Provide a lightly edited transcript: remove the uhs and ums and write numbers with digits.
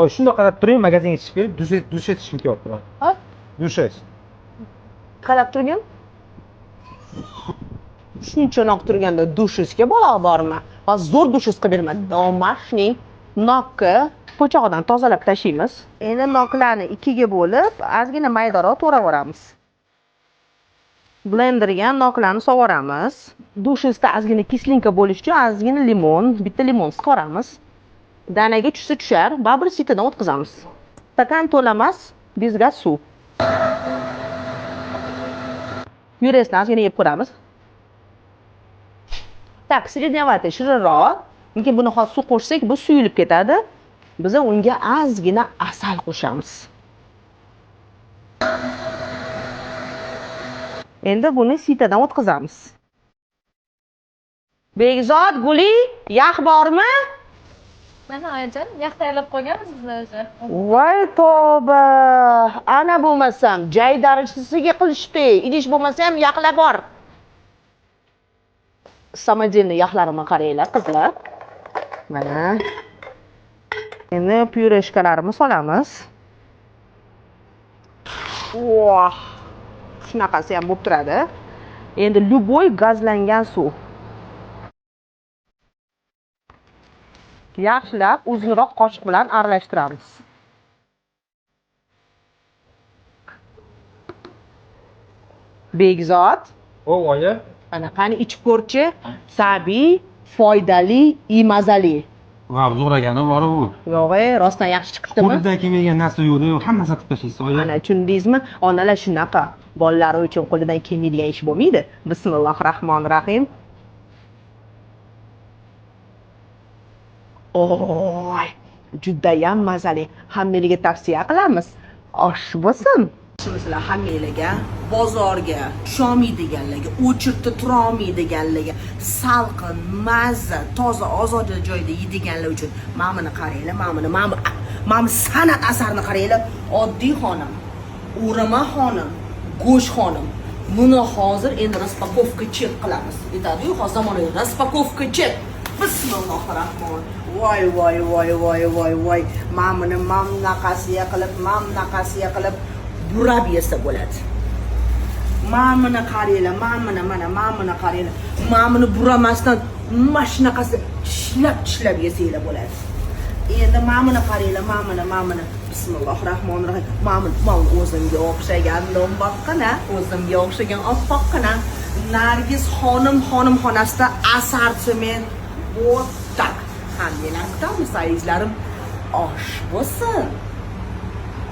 Hoy, shunday qarab turing, magazinga chiqib kelib, dush etishim ketyapti. Ha? Dushash. Qarab turgin. Shunchanoq turganda dushizga bola bormi? Va zo'r dushiz qilib berma. Domashning nokni po'chog'idan tozalab tashlaymiz. Endi noklarni ikkiga bo'lib, ozgina maydaroq to'ravoramiz. Blenderga noklarni sovuramiz. Dushizda ozgina kislinka bo'lish uchun ozgina limon, bitta limon siqoramiz. Danaga tushsa tushar, baribir sitadan o'tkazamiz. Stakan to'la emas, bez gaz suv. Yuresini ozgina yeb ko'ramiz. Tak, srednyavatoy shirinroq. Lekin buni hozir suv qo'shsak, bu suyulib ketadi. Biz unga ozgina asal qo'shamiz. Endi buni sitadan o'tkazamiz. Begzod, Guli, yog' bormi? Mana oyajon, yog' tayyorlab qo'yganmisiz o'zi? Voy tavba! Ana bo'lmasam, joy darajasiga qilishdi. Idish bo'lmasa ham yog'lar bor. Samodelniy yog'larimni qaranglar, qizlar. Mana. Endi pyureshkalarimizni solamiz. Voh! Shunaqasi ham bo'lib turadi. Endi любой gazlangan suv. Yaxshilab uzunroq qoshiq bilan aralashtiramiz. Begzod, Ovoya. ana qani ichib ko'rchi, tabiiy, foydali, mazali. Va zo'ragani bor u. Yo'g'e, rostdan yaxshi chiqibdimi? Qo'lidan kelmagan narsa yo'q, hammasini sotib tashlaysiz, oya. Ana tushundingizmi? Onalar shunaqa. Bolalari uchun qo'lidan kelmaydigan ish bo'lmaydi. Bismillahirrohmanirrohim. Oy, judayam mazali. Hammalarga tavsiya qilamiz. Osh bo'lsin. Sizlar hammalarga, bozorga, tusholmaydiganlarga, o'chirtib tura olmaydiganlarga, salqin, mazza, toza, ozoda joyda yeydiganlar uchun mana buni qaranglar, mana san'at asarini qaranglar. Oddiy xonim, o'rama xonim, go'sht xonim. Buni hozir endi raspakovka chek qilamiz. Aytadi-yu, hozir zamonaviy raspakovka chek. Bismillahirrohmanirrohim. Voy. Mana mamnaqasiga qilib burab yesa bo'ladi. Mana qaranglar, mana qaranglar. Mana buramasdan mashinaqasi tishlab yesanglar bo'ladi. Endi mana qaranglar, mana. Bismillahirrohmanirrohim. Mana o'zimga o'xshagan domboqqina, o'zimga o'xshagan oppoqqina. Nargiz xonim xonasida assortiment вот так. Hammalar kutamiz, azizlarim. Osh bo'lsin.